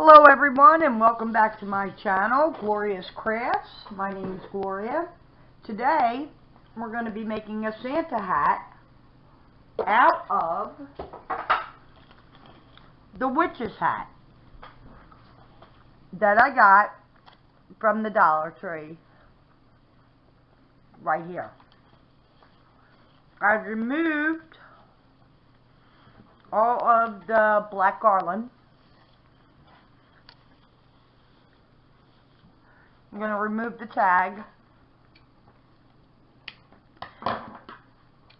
Hello everyone and welcome back to my channel, Gloria's Crafts. My name is Gloria. Today we're going to be making a Santa hat out of the witch's hat that I got from the Dollar Tree right here. I've removed all of the black garland. I'm going to remove the tag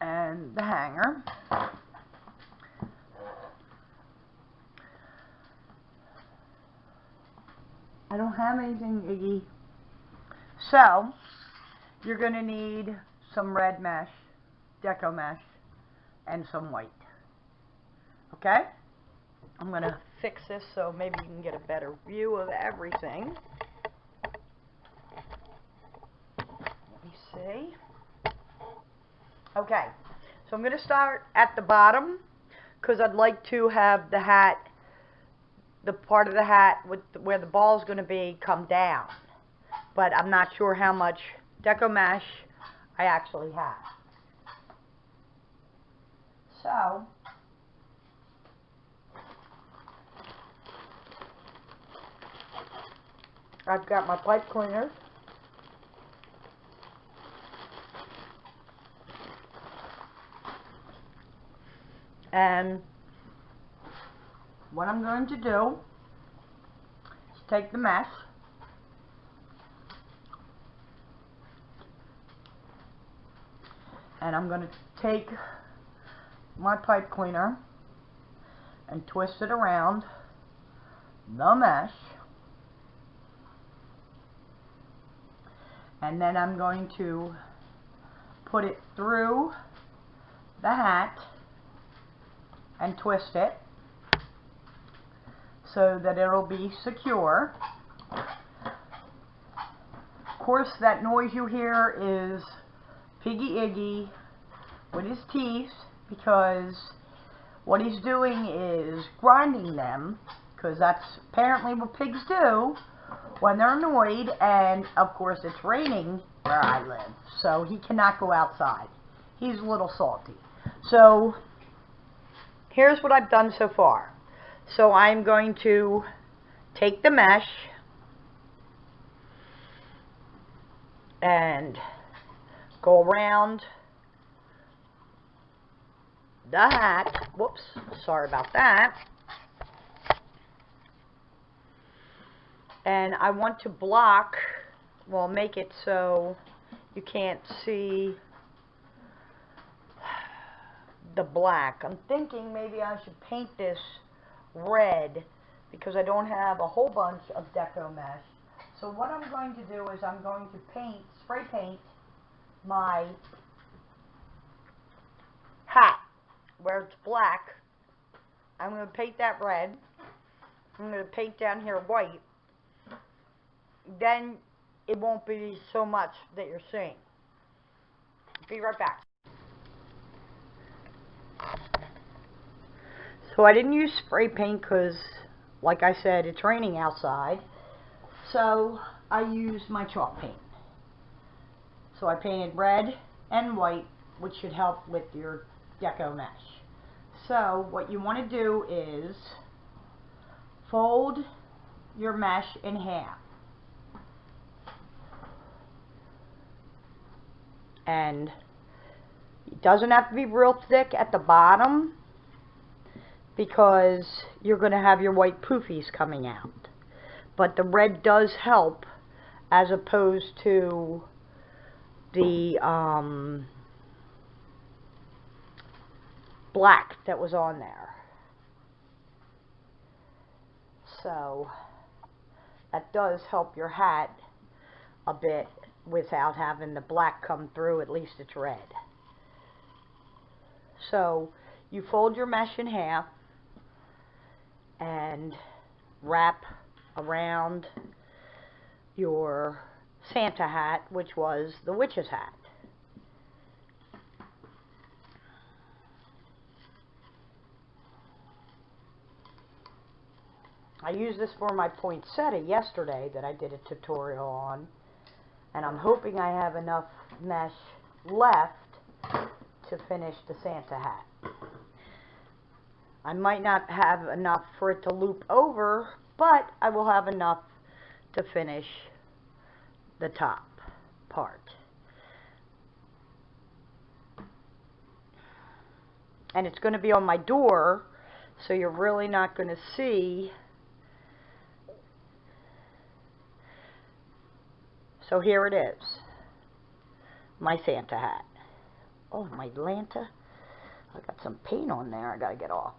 and the hanger. I don't have anything, Iggy. So, you're going to need some red mesh, deco mesh, and some white. Okay? I'm going to fix this so maybe you can get a better view of everything. See? Okay, so I'm going to start at the bottom because I'd like to have the hat, the part of the hat with where the ball is going to be, come down. But I'm not sure how much deco mesh I actually have. So, I've got my pipe cleaner. And what I'm going to do is take the mesh and I'm going to take my pipe cleaner and twist it around the mesh, and then I'm going to put it through the hat and twist it so that it'll be secure. Of course, that noise you hear is Piggy Iggy with his teeth, because what he's doing is grinding them, because that's apparently what pigs do when they're annoyed, and of course it's raining where I live, so he cannot go outside. He's a little salty. So here's what I've done so far. So I'm going to take the mesh and go around the hat. Whoops, sorry about that. And I want to block, well, make it so you can't see the black. I'm thinking maybe I should paint this red because I don't have a whole bunch of deco mesh. So what I'm going to do is I'm going to spray paint my hat where it's black. I'm going to paint that red. I'm going to paint down here white. Then it won't be so much that you're seeing. Be right back. So I didn't use spray paint because, like I said, it's raining outside. So I used my chalk paint. So I painted red and white, which should help with your deco mesh. So what you want to do is fold your mesh in half. And it doesn't have to be real thick at the bottom, because you're going to have your white poofies coming out. But the red does help as opposed to the black that was on there. So that does help your hat a bit without having the black come through. At least it's red. So you fold your mesh in half and wrap around your Santa hat, which was the witch's hat. I used this for my poinsettia yesterday that I did a tutorial on, and I'm hoping I have enough mesh left to finish the Santa hat. I might not have enough for it to loop over, but I will have enough to finish the top part. And it's going to be on my door, so you're really not going to see. So here it is, my Santa hat. Oh, my Lanta. I got some paint on there I got to get off.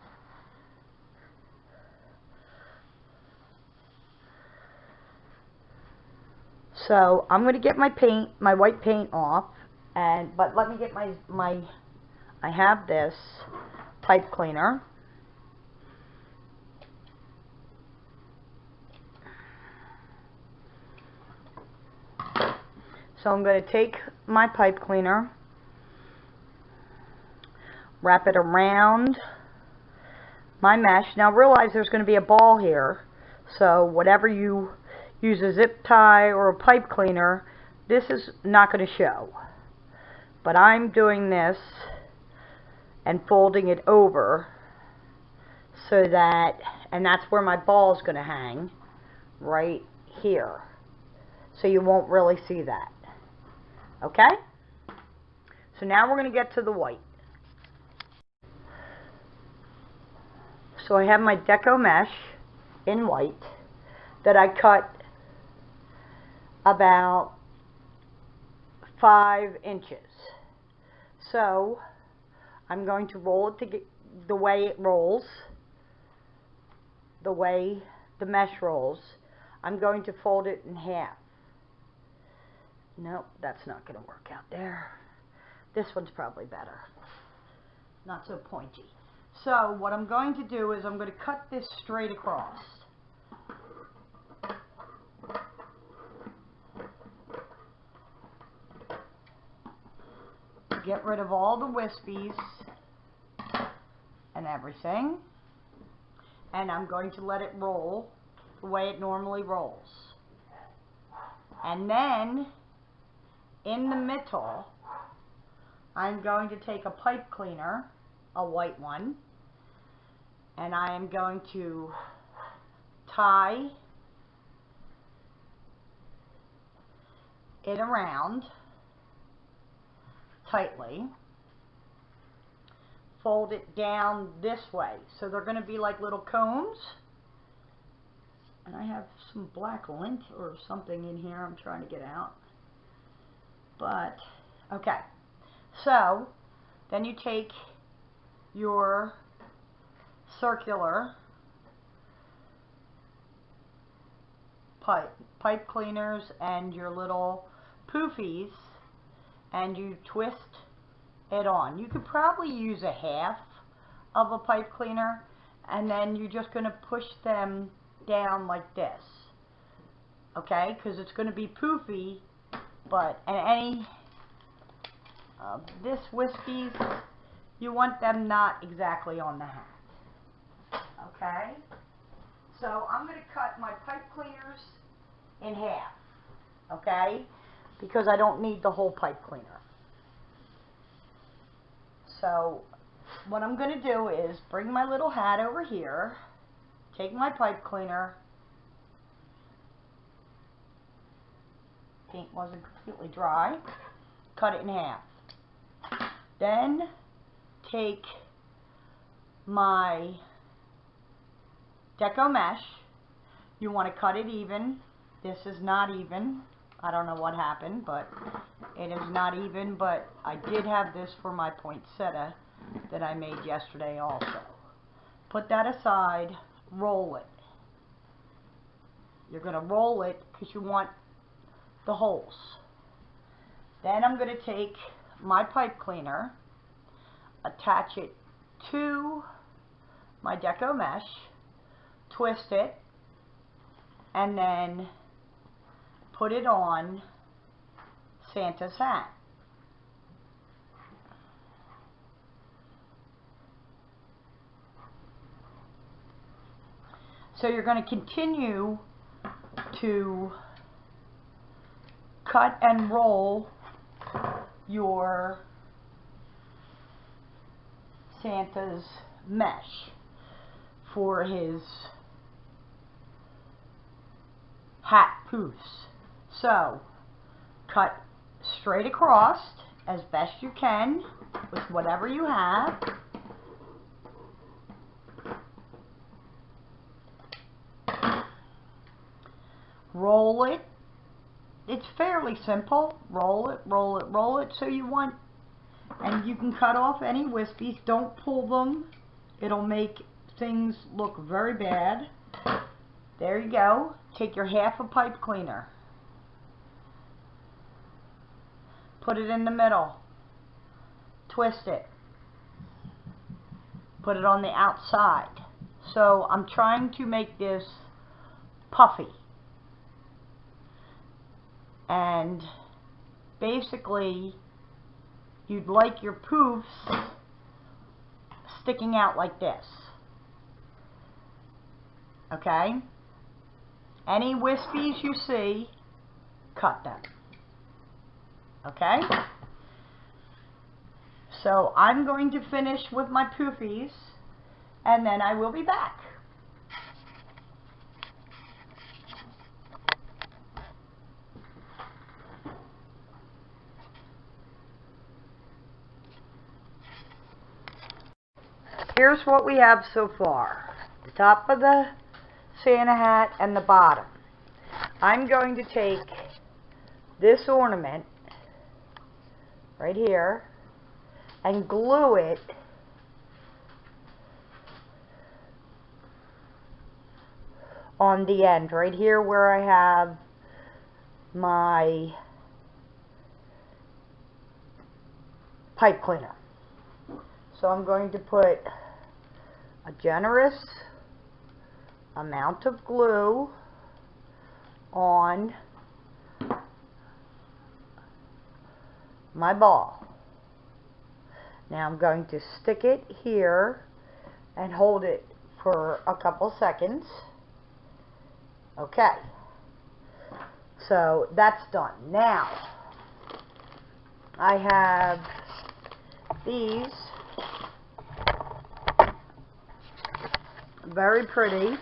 So I'm going to get my paint, my white paint off, but let me get I have this pipe cleaner. So I'm going to take my pipe cleaner, wrap it around my mesh. Now realize there's going to be a ball here, so whatever you use, a zip tie or a pipe cleaner, this is not going to show. But I'm doing this and folding it over so that, and that's where my ball is going to hang, right here. So you won't really see that. Okay? So now we're going to get to the white. So I have my deco mesh in white that I cut about 5 inches. So I'm going to roll it to get the way it rolls, the way the mesh rolls. I'm going to fold it in half. Nope, that's not going to work out there. This one's probably better. Not so pointy. So what I'm going to do is I'm going to cut this straight across. Get rid of all the wispies and everything. And I'm going to let it roll the way it normally rolls. And then in the middle, I'm going to take a pipe cleaner, a white one, and I am going to tie it around tightly, fold it down this way. So they're going to be like little cones. And I have some black lint or something in here I'm trying to get out. But, okay. So, then you take your circular pipe cleaners and your little poofies, and you twist it on. You could probably use a half of a pipe cleaner, and then you're just going to push them down like this, okay, because it's going to be poofy, but any of this wispies, you want them not exactly on the hat, okay. So I'm going to cut my pipe cleaners in half, okay, because I don't need the whole pipe cleaner. So what I'm going to do is bring my little hat over here, take my pipe cleaner, paint wasn't completely dry, cut it in half. Then take my deco mesh. You want to cut it even. This is not even. I don't know what happened, but it is not even, but I did have this for my poinsettia that I made yesterday also. Put that aside, roll it. You're going to roll it because you want the holes. Then I'm going to take my pipe cleaner, attach it to my deco mesh, twist it, and then put it on Santa's hat. So you're going to continue to cut and roll your Santa's mesh for his hat poofs. So cut straight across as best you can with whatever you have. Roll it. It's fairly simple. Roll it, roll it, roll it. So you want, and you can cut off any wispies. Don't pull them. It'll make things look very bad. There you go. Take your half a pipe cleaner. Put it in the middle. Twist it. Put it on the outside. So I'm trying to make this puffy. And basically you'd like your poofs sticking out like this. Okay? Any wispies you see, cut them. Okay? So I'm going to finish with my poofies and then I will be back. Here's what we have so far. The top of the Santa hat and the bottom. I'm going to take this ornament right here and glue it on the end right here where I have my pipe cleaner. So I'm going to put a generous amount of glue on my ball. Now I'm going to stick it here and hold it for a couple seconds. Okay, so that's done. Now I have these very pretty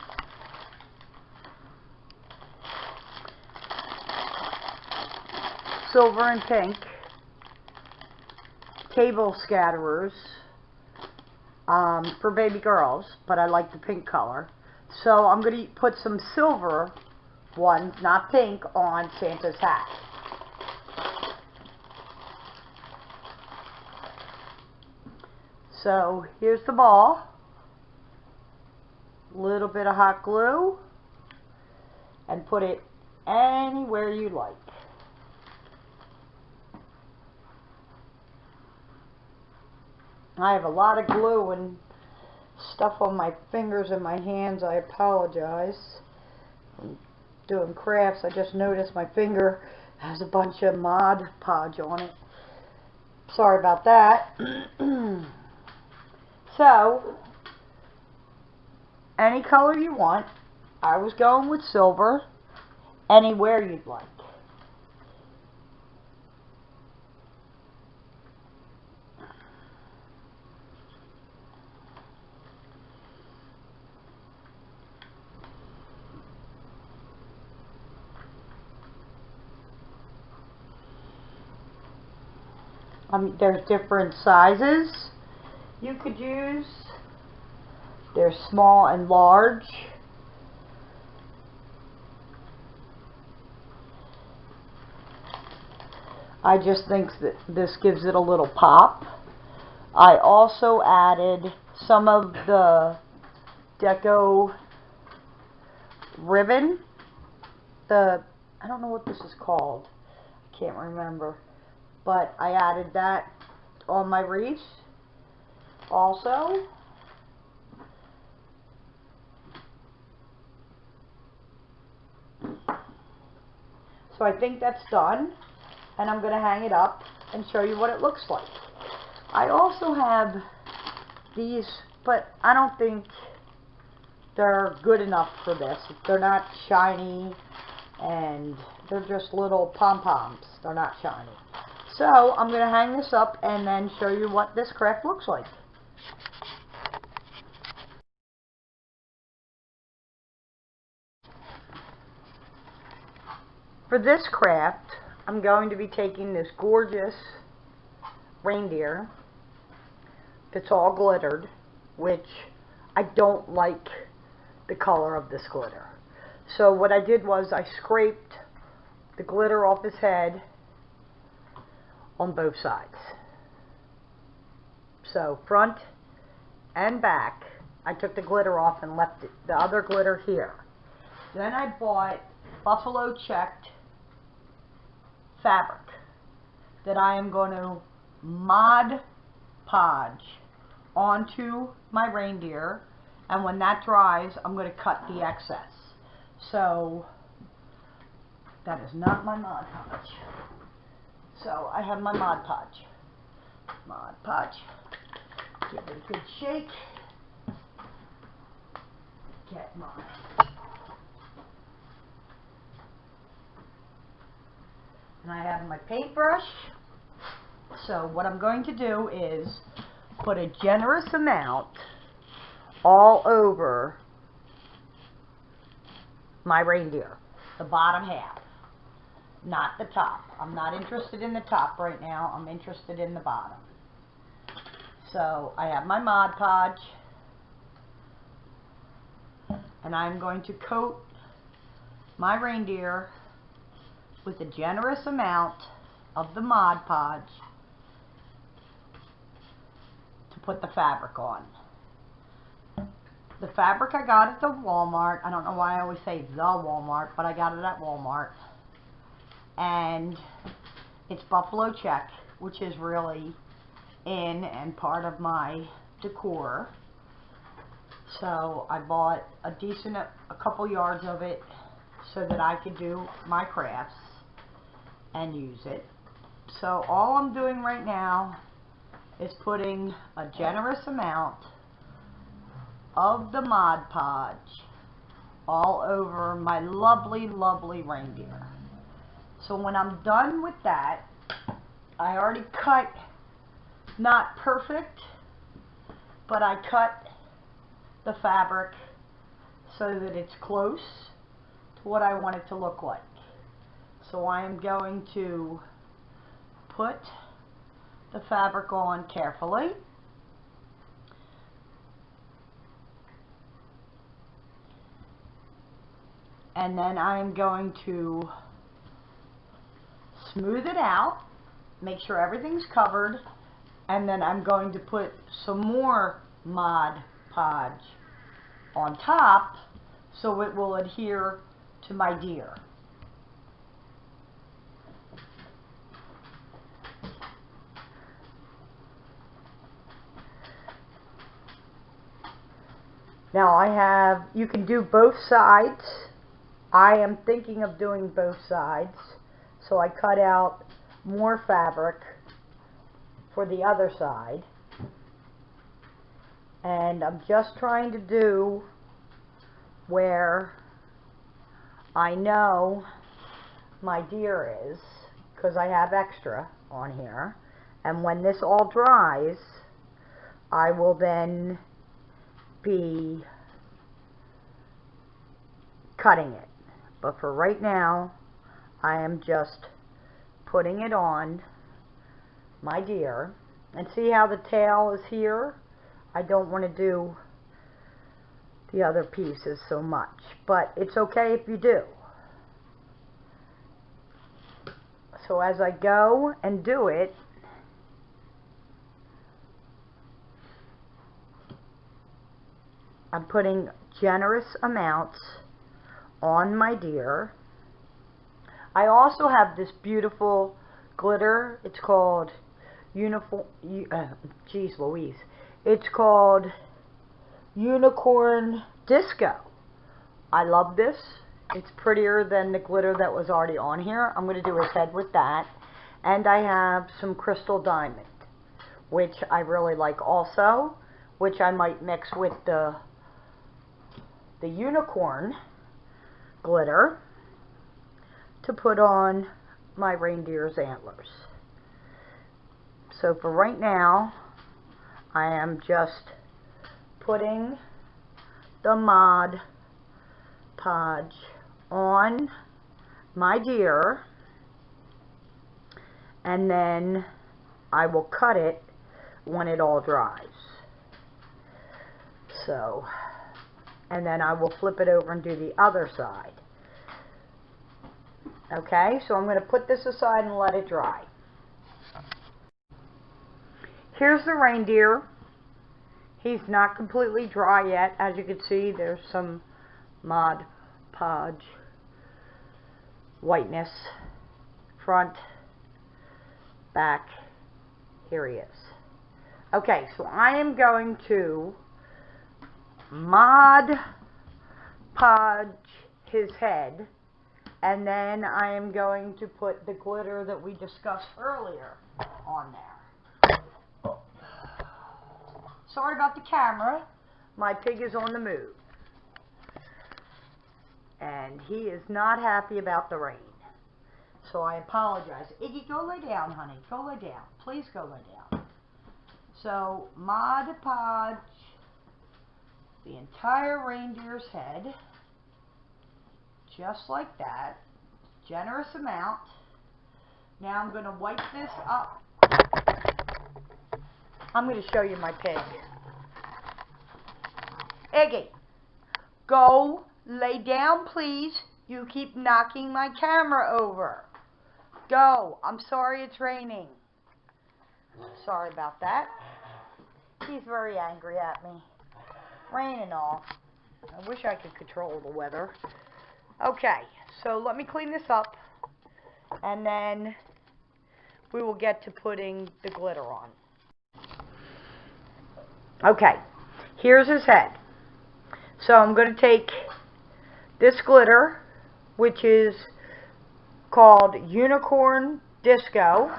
silver and pink table scatterers for baby girls, but I like the pink color. So I'm going to put some silver ones, not pink, on Santa's hat. So here's the ball. Little bit of hot glue and put it anywhere you like. I have a lot of glue and stuff on my fingers and my hands. I apologize. I'm doing crafts. I just noticed my finger has a bunch of Mod Podge on it. Sorry about that. So, any color you want. I was going with silver. Anywhere you'd like. There's different sizes you could use. There's small and large. I just think that this gives it a little pop. I also added some of the deco ribbon. I don't know what this is called. I can't remember. But I added that on my wreath also. So I think that's done. And I'm going to hang it up and show you what it looks like. I also have these, but I don't think they're good enough for this. They're not shiny, and they're just little pom-poms. They're not shiny. So I'm going to hang this up and then show you what this craft looks like. For this craft, I'm going to be taking this gorgeous reindeer that's all glittered, which I don't like the color of this glitter. So what I did was I scraped the glitter off his head on both sides. So front and back, I took the glitter off and left the other glitter here. Then I bought buffalo checked fabric that I am going to Mod Podge onto my reindeer, and when that dries I'm going to cut the excess. So that is not my Mod Podge. So I have my Mod Podge. Mod Podge. Give it a good shake. Get mine. And I have my paintbrush. So what I'm going to do is put a generous amount all over my reindeer, the bottom half, not the top. I'm not interested in the top right now. I'm interested in the bottom. So I have my Mod Podge, and I'm going to coat my reindeer with a generous amount of the Mod Podge to put the fabric on. The fabric I got at the Walmart. I don't know why I always say the Walmart, but I got it at Walmart. And it's buffalo check, which is really in and part of my decor. So I bought a couple yards of it so that I could do my crafts and use it. So all I'm doing right now is putting a generous amount of the Mod Podge all over my lovely, lovely reindeer. So when I'm done with that, I already cut, not perfect, but I cut the fabric so that it's close to what I want it to look like. So I am going to put the fabric on carefully. And then I'm going to smooth it out, make sure everything's covered, and then I'm going to put some more Mod Podge on top so it will adhere to my deer. Now I have, you can do both sides. I am thinking of doing both sides. So I cut out more fabric for the other side. And I'm just trying to do where I know my deer is, because I have extra on here. And when this all dries, I will then be cutting it. But for right now, I am just putting it on my deer. And see how the tail is here? I don't want to do the other pieces so much, but it's okay if you do. So as I go and do it, I'm putting generous amounts on my deer. I also have this beautiful glitter. It's called geez Louise. It's called Unicorn Disco. I love this. It's prettier than the glitter that was already on here. I'm going to do his head with that. And I have some crystal diamond, which I really like also, which I might mix with the the unicorn glitter to put on my reindeer's antlers. So for right now, I am just putting the Mod Podge on my deer, and then I will cut it when it all dries. So, and then I will flip it over and do the other side. Okay, so I'm going to put this aside and let it dry. Here's the reindeer. He's not completely dry yet. As you can see, there's some Mod Podge whiteness. Front, back, here he is. Okay, so I am going to Mod Podge his head, and then I am going to put the glitter that we discussed earlier on there. Sorry about the camera. My pig is on the move. And he is not happy about the rain. So I apologize. Iggy, go lay down, honey. Go lay down. Please go lay down. So, Mod Podge the entire reindeer's head. Just like that. Generous amount. Now I'm going to wipe this up. I'm going to show you my pig. Iggy, go lay down, please. You keep knocking my camera over. Go. I'm sorry it's raining. Sorry about that. He's very angry at me. Rain and all. I wish I could control the weather. Okay, so let me clean this up, and then we will get to putting the glitter on. Okay, here's his head. So I'm going to take this glitter, which is called Unicorn Disco,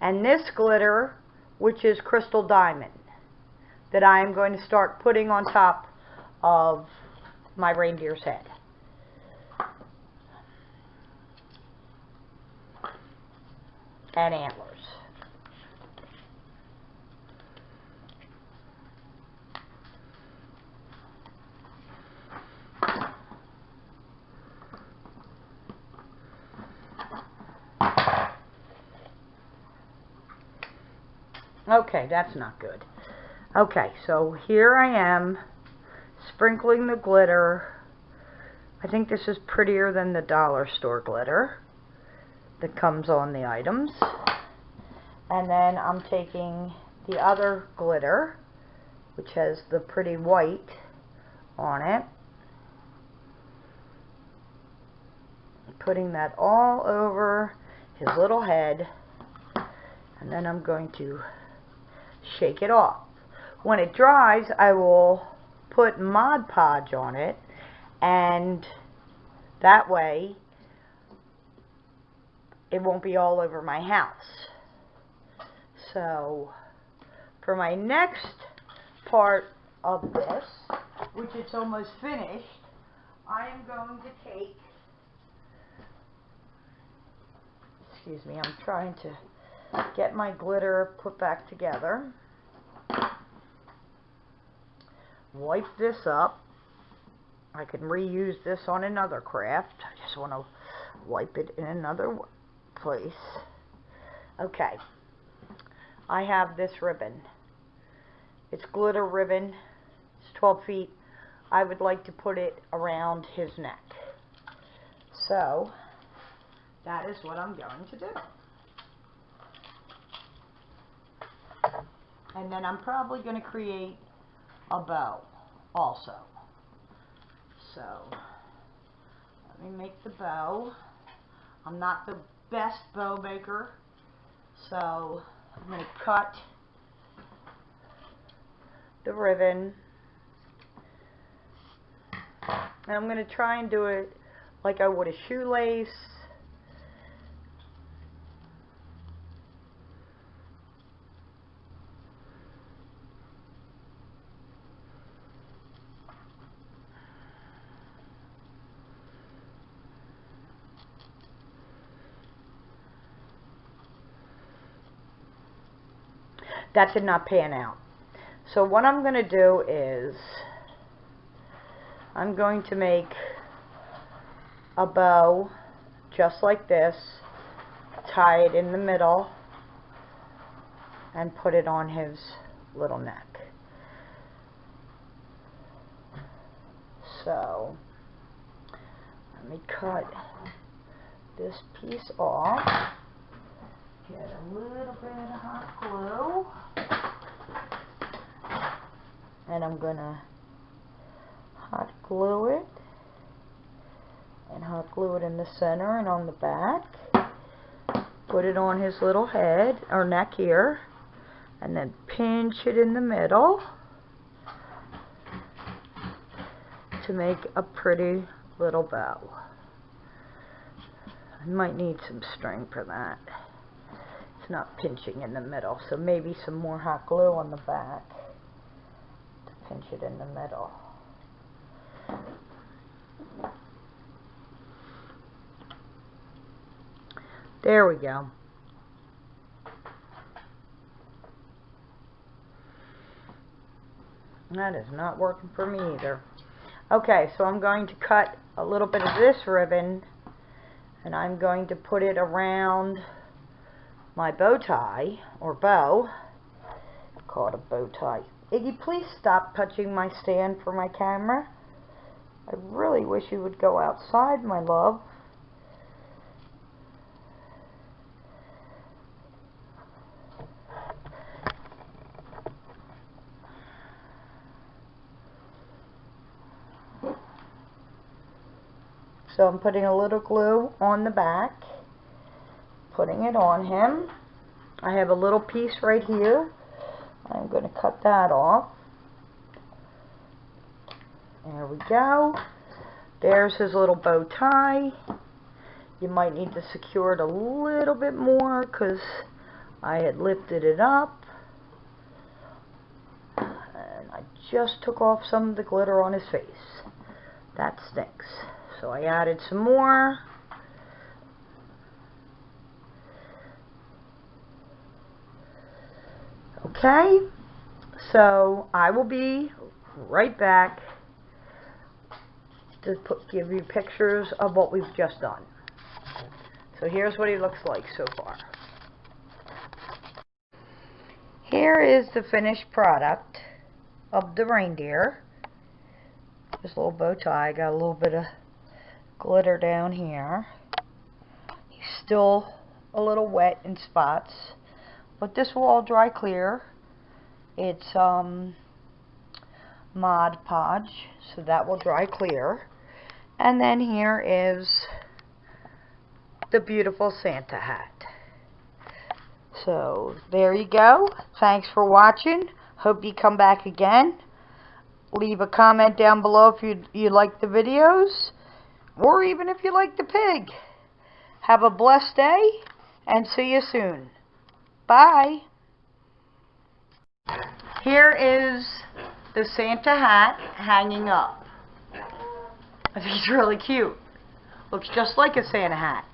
and this glitter, which is Crystal Diamond, that I am going to start putting on top of my reindeer's head. And antlers. Okay, that's not good. Okay, so here I am sprinkling the glitter. I think this is prettier than the dollar store glitter that comes on the items. And then I'm taking the other glitter, which has the pretty white on it, putting that all over his little head, and then I'm going to shake it off. When it dries, I will put Mod Podge on it, and that way it won't be all over my house. So for my next part of this, which is almost finished, I am going to take, excuse me, I'm trying to get my glitter put back together. Wipe this up. I can reuse this on another craft. I just want to wipe it in another place. Okay. I have this ribbon. It's glitter ribbon. It's 12 feet. I would like to put it around his neck. So, that is what I'm going to do. And then I'm probably going to create a bow also. So, let me make the bow. I'm not the best bow maker, so I'm going to cut the ribbon, and I'm going to try and do it like I would a shoelace. that did not pan out. So what I'm going to do is I'm going to make a bow just like this, tie it in the middle, and put it on his little neck. So let me cut this piece off, get a little bit of hot glue, and I'm gonna hot glue it, and hot glue it in the center and on the back, put it on his little head or neck here, and then pinch it in the middle to make a pretty little bow. I might need some string for that. It's not pinching in the middle, so maybe some more hot glue on the back to pinch it in the middle. There we go. That is not working for me either. Okay, so I'm going to cut a little bit of this ribbon, and I'm going to put it around my bow tie, or bow. I call it a bow tie. Iggy, please stop touching my stand for my camera. I really wish you would go outside, my love. So I'm putting a little glue on the back, putting it on him. I have a little piece right here. I'm going to cut that off. There we go. There's his little bow tie. You might need to secure it a little bit more because I had lifted it up. And I just took off some of the glitter on his face. That stinks. So I added some more. Okay, so I will be right back to give you pictures of what we've just done. So here's what he looks like so far. Here is the finished product of the reindeer. This little bow tie, got a little bit of glitter down here. He's still a little wet in spots, but this will all dry clear. It's Mod Podge, so that will dry clear. And then here is the beautiful Santa hat. So there you go. Thanks for watching. Hope you come back again. Leave a comment down below if you like the videos, or even if you like the pig. Have a blessed day, and see you soon. Bye. Here is the Santa hat hanging up. I think it's really cute. Looks just like a Santa hat.